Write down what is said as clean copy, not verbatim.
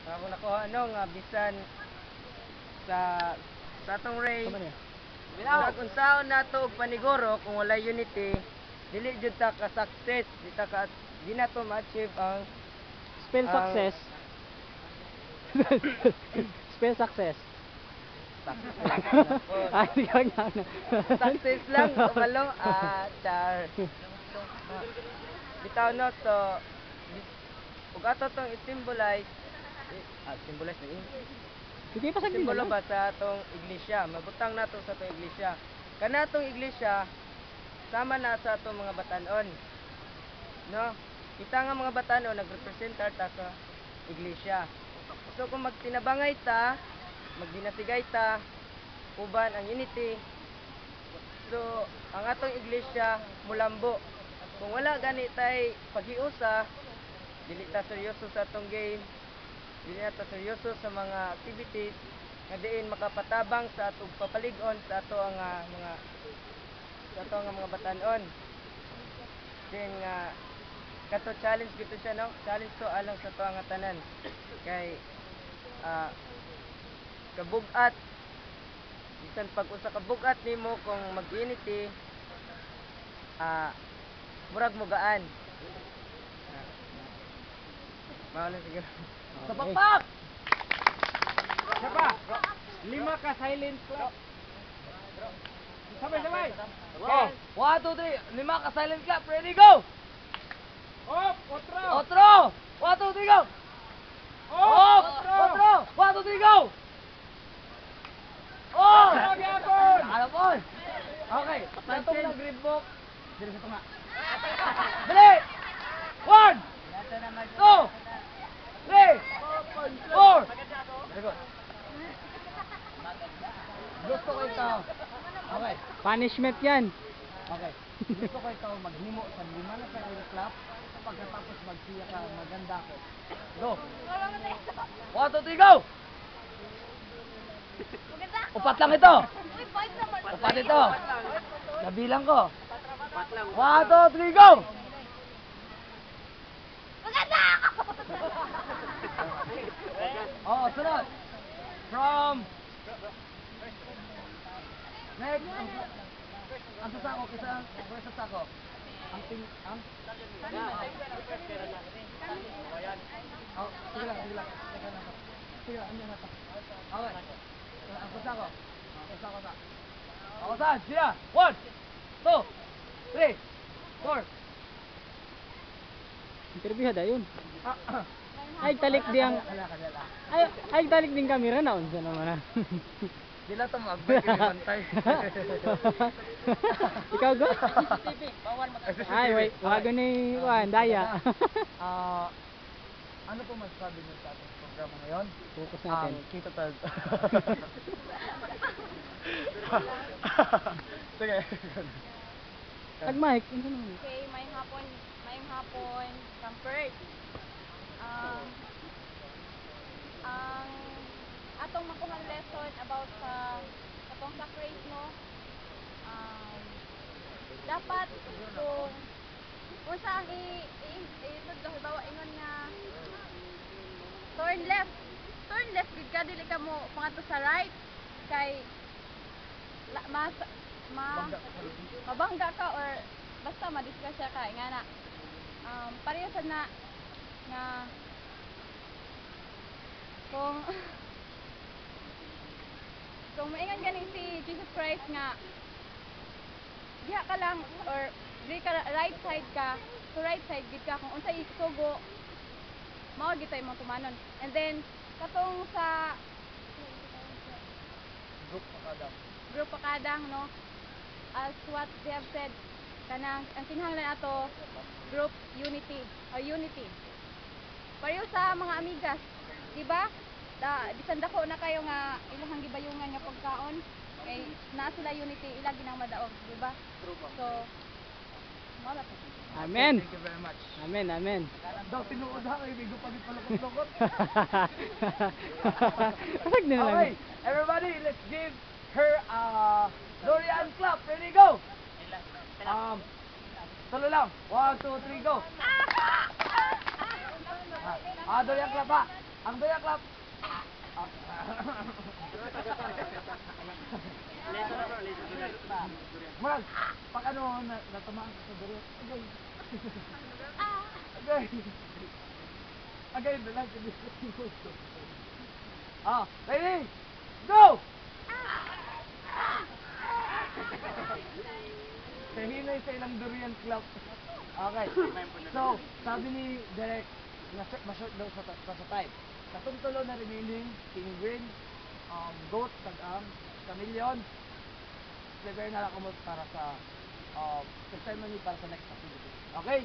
ako nakuha nga bisan sa atong Ray. Bisag unsaon nato og paniguro kung wala unity, dili jud ta ka success, di na to ma-achieve ang Spell success. Spell success. Success lang kabalo char. Bitaw no so ug ato tong i-symbolize symbolize na Sige pa sa simbolo ba sa atong iglesia? Mabutang nato sa atong iglesia. Kana atong iglesia sama na sa atong mga batan-on. No? Kita nga mga batan-on nagrepresentar ta sa iglesia. So kung magtinabangay ta, magdinasigay ta uban ang unity. So ang atong iglesia mulambo. Kung wala gani tay paghiusa, dili ta seryoso sa atong game. Dili nato seryoso sa mga activities nga diin makapatabang sa atong papalig-on sa ato ang mga batan-on. Then kato challenge gito siya no? Challenge to alang sa to ang tanan. Kay kabug-at bisan pag-usa kabug-at nimo kung mag-unity murag mo gaan. Mao lang siguro. Sapak! Siapa? 5 ka silent clap. Sabay-sabay. Okay. 1, 2, 3. 5 ka silent clap. Ready, go! Op, otro. Otro! 1, 2, 3, go! Op, Otro! 1, 2, 3, go! Oh! Gyapon. Alapon! Okay. Tatong Pansin. nag-grip book. Dili sa tunga. Dali! 1, 2, 3, 4. Very good. Gusto ko ikaw. Okay. Punishment yan. Okay. Gusto ko ikaw maghimo sa 5 na silent clap. Pagkatapos magsiya ka, maganda ko. Go! 1, 2, 3, go! Upat lang ito. Upat ito. Nabilang ko. 1, 2, 3, go! Oh, sunod. From next. Ang sasako kisa ang sasako. Ang ting ang Oh, sige lang. Teka lang. Sige, ano na to? Okay. Ang sasako. Ang sasako sa. Ako saan? Sila. 1, 2, 3, 4. Interview da yun. Ay talik di ang ay talik din kamera na unsa naman. Dila ta mag-break ni bantay. Ikaw go. CCTV, bawal Ay wait, wago ni Juan Daya. Ano po masasabi niyo sa ating programa ngayon? Focus natin. Kita tayo. Sige. Tag mic, unsa naman? Okay, mayong hapon, Campers. Ang atong makuhang lesson about sa atong sacrifice no. Dapat kung saan halimbawa ingon nga turn left gid ka, dili ka mo pangadto sa right kay mabangga ka or basta madisgrasya ka nga na pareho sad na nga kung maingon ganing si Jesus Christ nga diha ka lang or di ka right side ka, so right side gid ka kung unsay isugo mao gid tay imong tumanon. And then katong sa group pakadang no, as what they have said kanang ang kinahanglan ato group unity or unity pareho sa mga amigas, di ba? Bisan dako na kayo nga ilang gibayungan nga pagkaon kay naa sila unity, ila ginang madaog, di ba? So mala po. Amen. Thank you very much. Amen. Daw tinuod ha kay bigo pagit palukot-lukot. Pasag na lang. Okay, everybody, let's give her a Dorian clap. Ready, go! Tuloy lang. 1, 2, 3, go! Doon yung clap ha. Ang doon yung clap. Marag, pag ano, natamaan ka sa durian. Agay. Agay. Agay, dalag. Ready? Go! Kahinay sa ilang durian club. Okay. So, sabi ni Derek, ma-short daw sa time. Katuntulo na remaining, penguin, goat, tag-am, chameleon. Prepare na lang ako para sa ceremony para sa next activity. Okay?